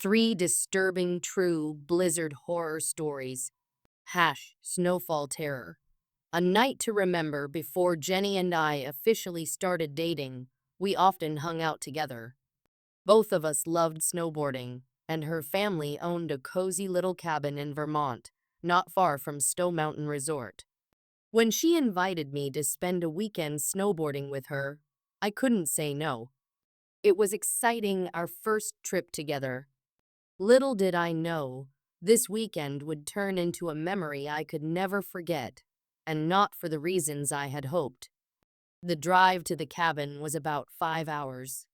Three disturbing true blizzard horror stories. Snowfall terror. A night to remember before Jenny and I officially started dating. We often hung out together. Both of us loved snowboarding, and her family owned a cozy little cabin in Vermont, not far from Stowe Mountain Resort. When she invited me to spend a weekend snowboarding with her, I couldn't say no. It was exciting, our first trip together. Little did I know, this weekend would turn into a memory I could never forget, and not for the reasons I had hoped. The drive to the cabin was about 5 hours.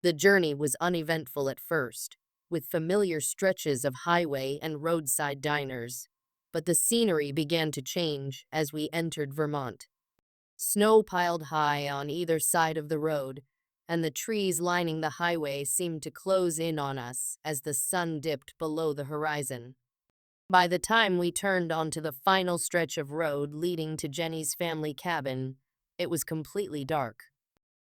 The journey was uneventful at first, with familiar stretches of highway and roadside diners. But the scenery began to change as we entered Vermont. Snow piled high on either side of the road, and the trees lining the highway seemed to close in on us as the sun dipped below the horizon. By the time we turned onto the final stretch of road leading to Jenny's family cabin, it was completely dark.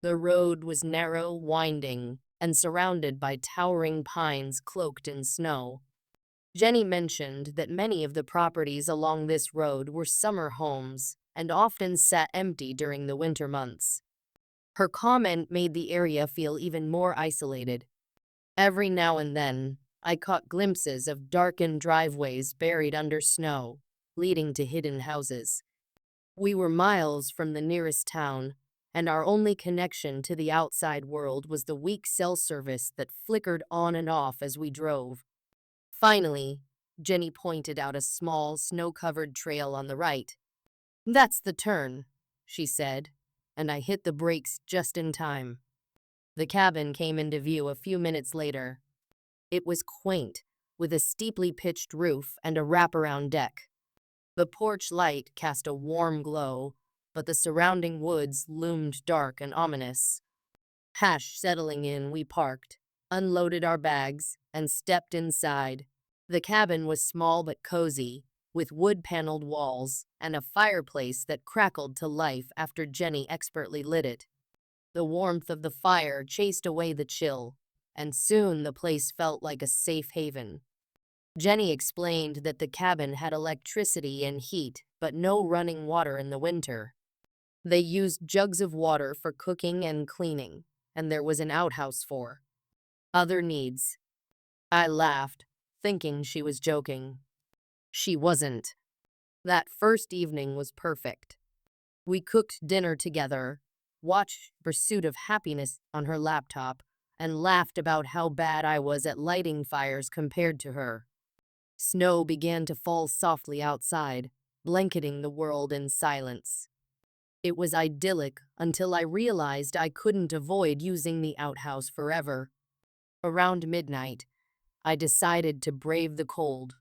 The road was narrow, winding, and surrounded by towering pines cloaked in snow. Jenny mentioned that many of the properties along this road were summer homes and often sat empty during the winter months. Her comment made the area feel even more isolated. Every now and then, I caught glimpses of darkened driveways buried under snow, leading to hidden houses. We were miles from the nearest town, and our only connection to the outside world was the weak cell service that flickered on and off as we drove. Finally, Jenny pointed out a small, snow-covered trail on the right. "That's the turn," she said, and I hit the brakes just in time. The cabin came into view a few minutes later. It was quaint, with a steeply pitched roof and a wraparound deck. The porch light cast a warm glow, but the surrounding woods loomed dark and ominous. Settling in, we parked, unloaded our bags, and stepped inside. The cabin was small but cozy, with wood-paneled walls and a fireplace that crackled to life after Jenny expertly lit it. The warmth of the fire chased away the chill, and soon the place felt like a safe haven. Jenny explained that the cabin had electricity and heat, but no running water in the winter. They used jugs of water for cooking and cleaning, and there was an outhouse for other needs. I laughed, thinking she was joking. She wasn't. That first evening was perfect. We cooked dinner together, watched Pursuit of Happiness on her laptop, and laughed about how bad I was at lighting fires compared to her. Snow began to fall softly outside, blanketing the world in silence. It was idyllic until I realized I couldn't avoid using the outhouse forever. Around midnight, I decided to brave the cold.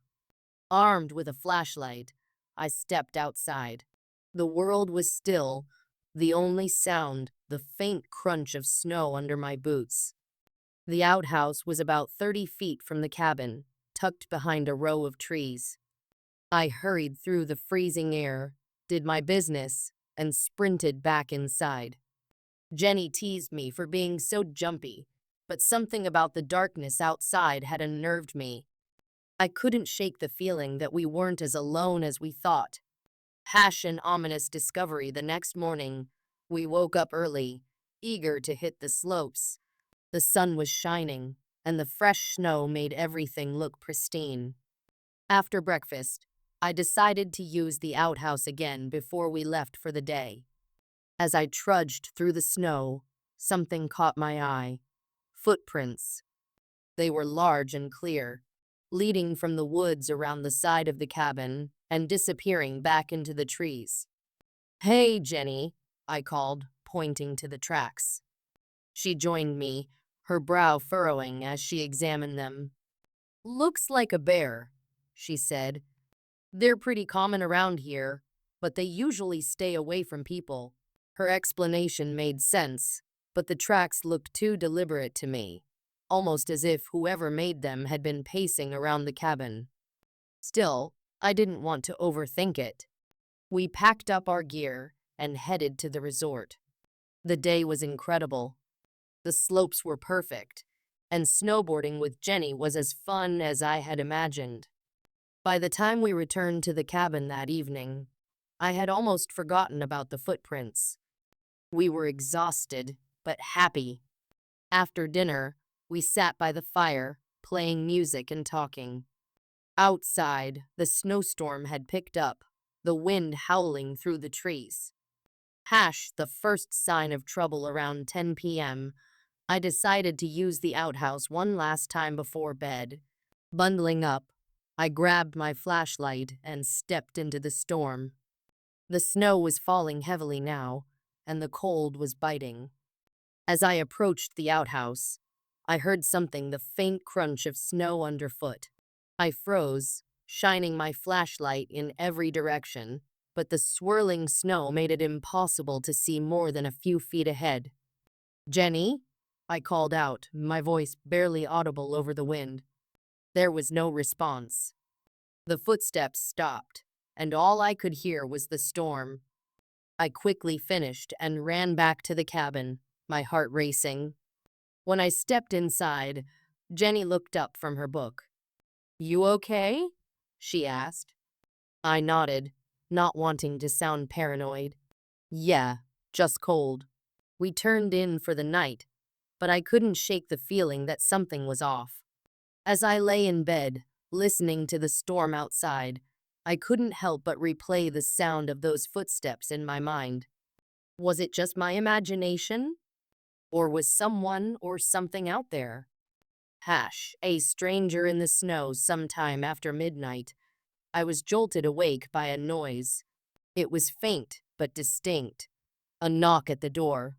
Armed with a flashlight, I stepped outside. The world was still, the only sound, the faint crunch of snow under my boots. The outhouse was about 30 feet from the cabin, tucked behind a row of trees. I hurried through the freezing air, did my business, and sprinted back inside. Jenny teased me for being so jumpy, but something about the darkness outside had unnerved me. I couldn't shake the feeling that we weren't as alone as we thought. An ominous discovery the next morning. We woke up early, eager to hit the slopes. The sun was shining, and the fresh snow made everything look pristine. After breakfast, I decided to use the outhouse again before we left for the day. As I trudged through the snow, something caught my eye. Footprints. They were large and clear, leading from the woods around the side of the cabin and disappearing back into the trees. "Hey, Jenny," I called, pointing to the tracks. She joined me, her brow furrowing as she examined them. "Looks like a bear," she said. "They're pretty common around here, but they usually stay away from people." Her explanation made sense, but the tracks looked too deliberate to me, almost as if whoever made them had been pacing around the cabin. Still, I didn't want to overthink it. We packed up our gear and headed to the resort. The day was incredible. The slopes were perfect, and snowboarding with Jenny was as fun as I had imagined. By the time we returned to the cabin that evening, I had almost forgotten about the footprints. We were exhausted, but happy. After dinner, we sat by the fire, playing music and talking. Outside, the snowstorm had picked up, the wind howling through the trees. The first sign of trouble around 10 p.m., I decided to use the outhouse one last time before bed. Bundling up, I grabbed my flashlight and stepped into the storm. The snow was falling heavily now, and the cold was biting. As I approached the outhouse, I heard something, the faint crunch of snow underfoot. I froze, shining my flashlight in every direction, but the swirling snow made it impossible to see more than a few feet ahead. "Jenny?" I called out, my voice barely audible over the wind. There was no response. The footsteps stopped, and all I could hear was the storm. I quickly finished and ran back to the cabin, my heart racing. When I stepped inside, Jenny looked up from her book. "You okay?" she asked. I nodded, not wanting to sound paranoid. "Yeah, just cold." We turned in for the night, but I couldn't shake the feeling that something was off. As I lay in bed, listening to the storm outside, I couldn't help but replay the sound of those footsteps in my mind. Was it just my imagination? Or was someone or something out there? A stranger in the snow sometime after midnight. I was jolted awake by a noise. It was faint but distinct. A knock at the door.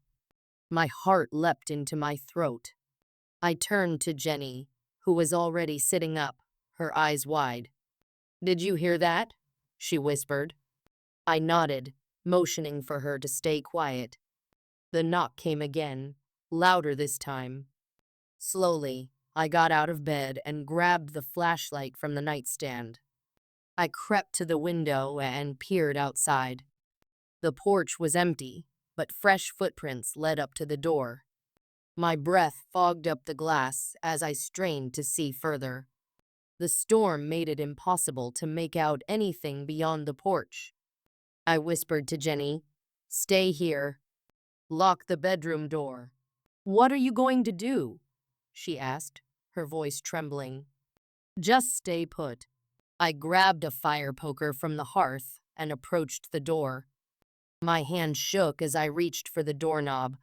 My heart leapt into my throat. I turned to Jenny, who was already sitting up, her eyes wide. "Did you hear that?" she whispered. I nodded, motioning for her to stay quiet. The knock came again, louder this time. Slowly, I got out of bed and grabbed the flashlight from the nightstand. I crept to the window and peered outside. The porch was empty, but fresh footprints led up to the door. My breath fogged up the glass as I strained to see further. The storm made it impossible to make out anything beyond the porch. I whispered to Jenny, "Stay here. Lock the bedroom door." "What are you going to do?" she asked, her voice trembling. "Just stay put." I grabbed a fire poker from the hearth and approached the door. My hand shook as I reached for the doorknob.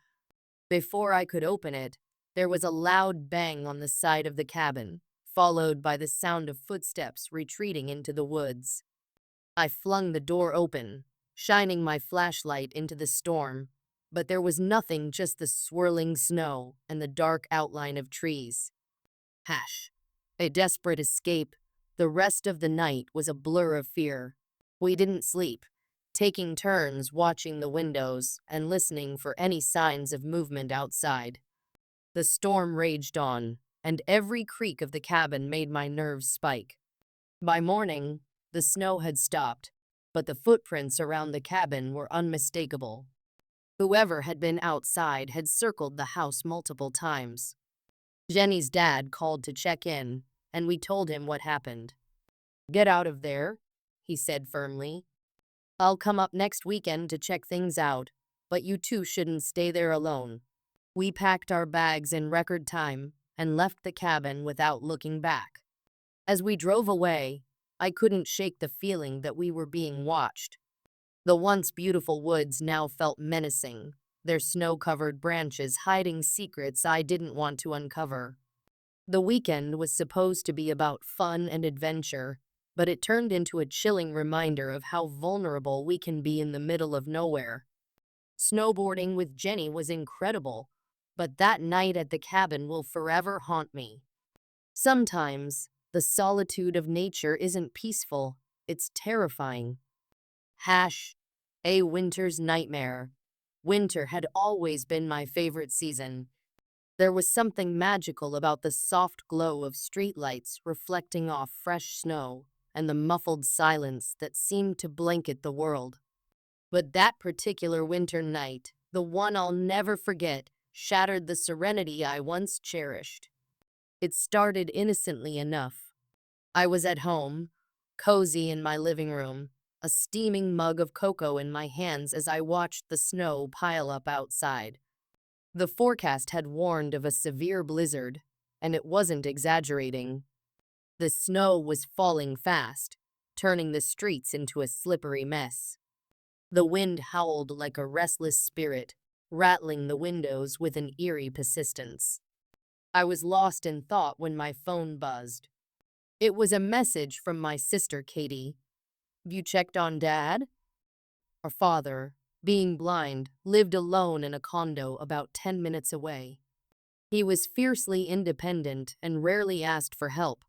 Before I could open it, there was a loud bang on the side of the cabin, followed by the sound of footsteps retreating into the woods. I flung the door open, shining my flashlight into the storm, but there was nothing, just the swirling snow and the dark outline of trees. A desperate escape. The rest of the night was a blur of fear. We didn't sleep, taking turns watching the windows and listening for any signs of movement outside. The storm raged on, and every creak of the cabin made my nerves spike. By morning, the snow had stopped, but the footprints around the cabin were unmistakable. Whoever had been outside had circled the house multiple times. Jenny's dad called to check in, and we told him what happened. "Get out of there," he said firmly. "I'll come up next weekend to check things out, but you two shouldn't stay there alone." We packed our bags in record time and left the cabin without looking back. As we drove away, I couldn't shake the feeling that we were being watched. The once beautiful woods now felt menacing, their snow-covered branches hiding secrets I didn't want to uncover. The weekend was supposed to be about fun and adventure, but it turned into a chilling reminder of how vulnerable we can be in the middle of nowhere. Snowboarding with Jenny was incredible, but that night at the cabin will forever haunt me. Sometimes, the solitude of nature isn't peaceful, it's terrifying. A winter's nightmare. Winter had always been my favorite season. There was something magical about the soft glow of streetlights reflecting off fresh snow and the muffled silence that seemed to blanket the world. But that particular winter night, the one I'll never forget, shattered the serenity I once cherished. It started innocently enough. I was at home, cozy in my living room, a steaming mug of cocoa in my hands as I watched the snow pile up outside. The forecast had warned of a severe blizzard, and it wasn't exaggerating. The snow was falling fast, turning the streets into a slippery mess. The wind howled like a restless spirit, rattling the windows with an eerie persistence. I was lost in thought when my phone buzzed. It was a message from my sister Katie. "Have you checked on Dad?" Our father, being blind, lived alone in a condo about 10 minutes away. He was fiercely independent and rarely asked for help,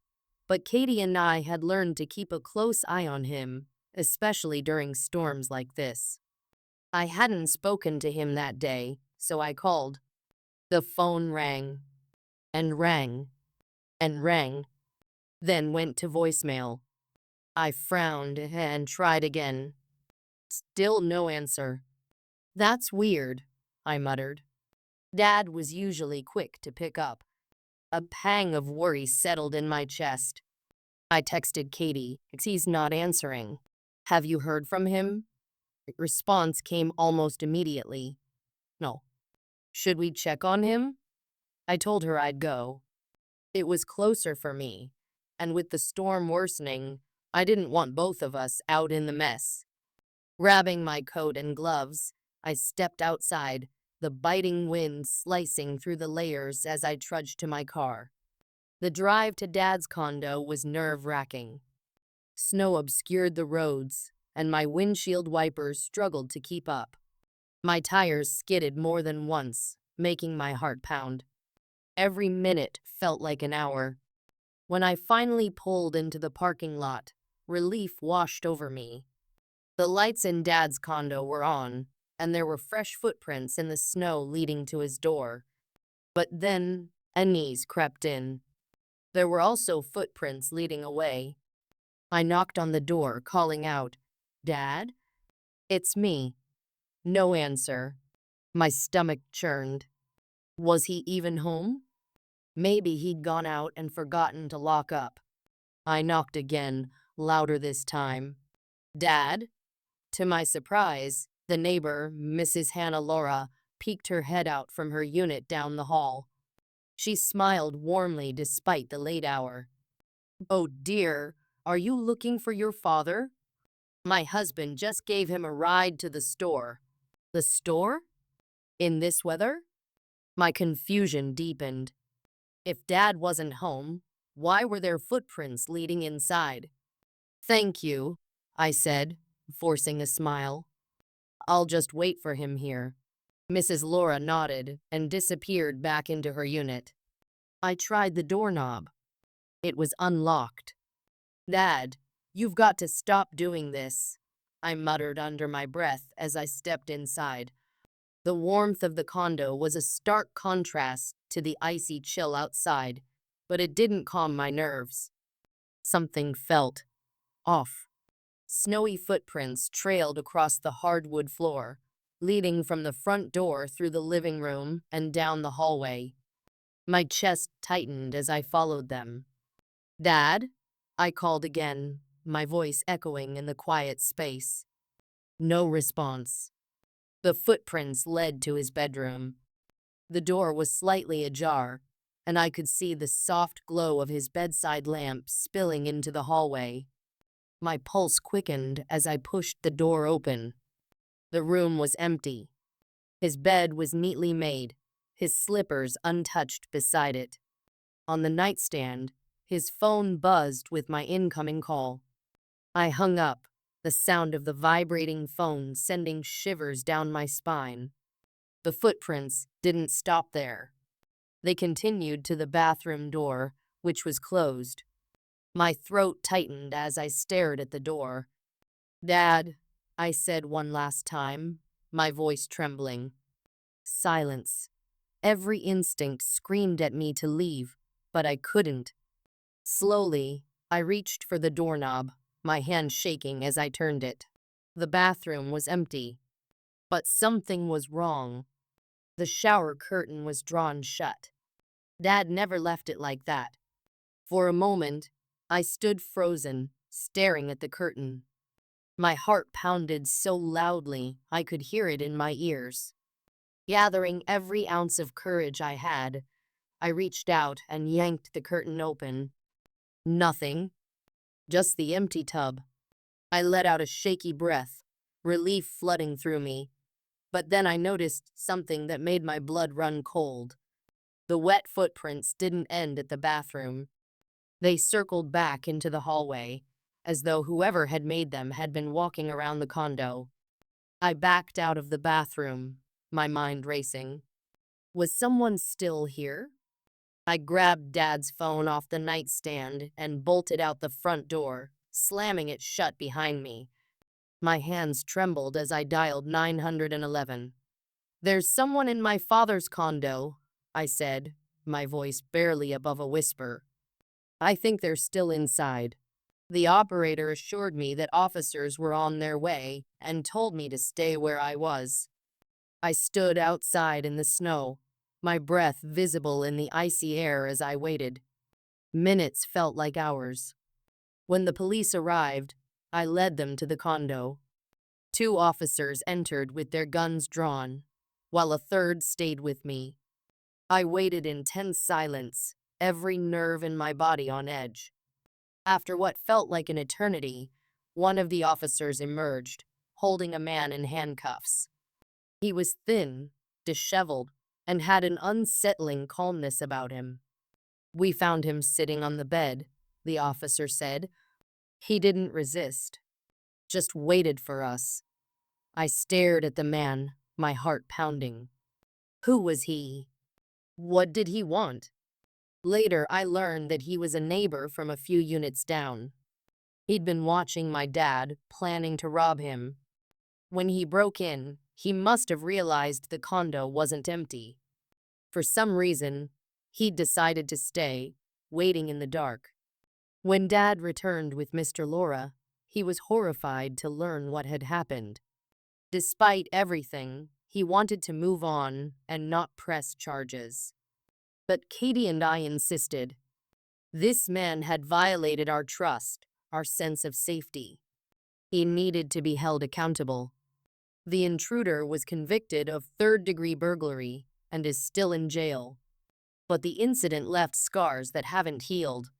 but Katie and I had learned to keep a close eye on him, especially during storms like this. I hadn't spoken to him that day, so I called. The phone rang, and rang, and rang, then went to voicemail. I frowned and tried again. Still no answer. "That's weird," I muttered. Dad was usually quick to pick up. A pang of worry settled in my chest. I texted Katie. "He's not answering. Have you heard from him?" Response came almost immediately. "No." "Should we check on him?" I told her I'd go. It was closer for me, and with the storm worsening, I didn't want both of us out in the mess. Grabbing my coat and gloves, I stepped outside, the biting wind slicing through the layers as I trudged to my car. The drive to Dad's condo was nerve-wracking. Snow obscured the roads, and my windshield wipers struggled to keep up. My tires skidded more than once, making my heart pound. Every minute felt like an hour. When I finally pulled into the parking lot, relief washed over me. The lights in Dad's condo were on, and there were fresh footprints in the snow leading to his door. But then, unease crept in. There were also footprints leading away. I knocked on the door, calling out, "Dad?" "It's me." No answer. My stomach churned. Was he even home? Maybe he'd gone out and forgotten to lock up. I knocked again, louder this time. "Dad?" To my surprise, the neighbor, Mrs. Hannah Laura, peeked her head out from her unit down the hall. She smiled warmly despite the late hour. "Oh dear, are you looking for your father? My husband just gave him a ride to the store." "The store? In this weather?" My confusion deepened. If Dad wasn't home, why were there footprints leading inside? "Thank you," I said, forcing a smile. "I'll just wait for him here." Mrs. Laura nodded and disappeared back into her unit. I tried the doorknob. It was unlocked. "Dad, you've got to stop doing this," I muttered under my breath as I stepped inside. The warmth of the condo was a stark contrast to the icy chill outside, but it didn't calm my nerves. Something felt off. Snowy footprints trailed across the hardwood floor, leading from the front door through the living room and down the hallway. My chest tightened as I followed them. "Dad?" I called again, my voice echoing in the quiet space. No response. The footprints led to his bedroom. The door was slightly ajar, and I could see the soft glow of his bedside lamp spilling into the hallway. My pulse quickened as I pushed the door open. The room was empty. His bed was neatly made, his slippers untouched beside it. On the nightstand, his phone buzzed with my incoming call. I hung up, the sound of the vibrating phone sending shivers down my spine. The footprints didn't stop there. They continued to the bathroom door, which was closed. My throat tightened as I stared at the door. "Dad," I said one last time, my voice trembling. Silence. Every instinct screamed at me to leave, but I couldn't. Slowly, I reached for the doorknob, my hand shaking as I turned it. The bathroom was empty. But something was wrong. The shower curtain was drawn shut. Dad never left it like that. For a moment, I stood frozen, staring at the curtain. My heart pounded so loudly I could hear it in my ears. Gathering every ounce of courage I had, I reached out and yanked the curtain open. Nothing, just the empty tub. I let out a shaky breath, relief flooding through me. But then I noticed something that made my blood run cold. The wet footprints didn't end at the bathroom. They circled back into the hallway, as though whoever had made them had been walking around the condo. I backed out of the bathroom, my mind racing. Was someone still here? I grabbed Dad's phone off the nightstand and bolted out the front door, slamming it shut behind me. My hands trembled as I dialed 911. "There's someone in my father's condo," I said, my voice barely above a whisper. "I think they're still inside." The operator assured me that officers were on their way and told me to stay where I was. I stood outside in the snow, my breath visible in the icy air as I waited. Minutes felt like hours. When the police arrived, I led them to the condo. Two officers entered with their guns drawn, while a third stayed with me. I waited in tense silence, every nerve in my body on edge. After what felt like an eternity, one of the officers emerged, holding a man in handcuffs. He was thin, disheveled, and had an unsettling calmness about him. "We found him sitting on the bed," the officer said. "He didn't resist, just waited for us." I stared at the man, my heart pounding. Who was he? What did he want? Later, I learned that he was a neighbor from a few units down. He'd been watching my dad, planning to rob him. When he broke in, he must have realized the condo wasn't empty. For some reason, he'd decided to stay, waiting in the dark. When Dad returned with Mr. Laura, he was horrified to learn what had happened. Despite everything, he wanted to move on and not press charges. But Katie and I insisted. This man had violated our trust, our sense of safety. He needed to be held accountable. The intruder was convicted of third-degree burglary and is still in jail. But the incident left scars that haven't healed.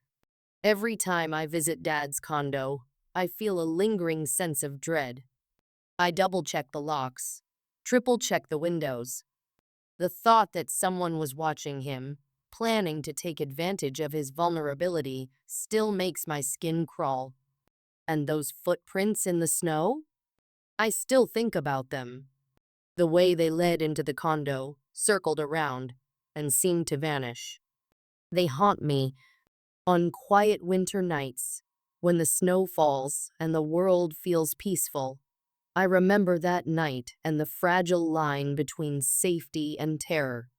Every time I visit Dad's condo, I feel a lingering sense of dread. I double-check the locks, triple-check the windows. The thought that someone was watching him, planning to take advantage of his vulnerability, still makes my skin crawl. And those footprints in the snow? I still think about them. The way they led into the condo, circled around, and seemed to vanish. They haunt me on quiet winter nights, when the snow falls and the world feels peaceful. I remember that night and the fragile line between safety and terror.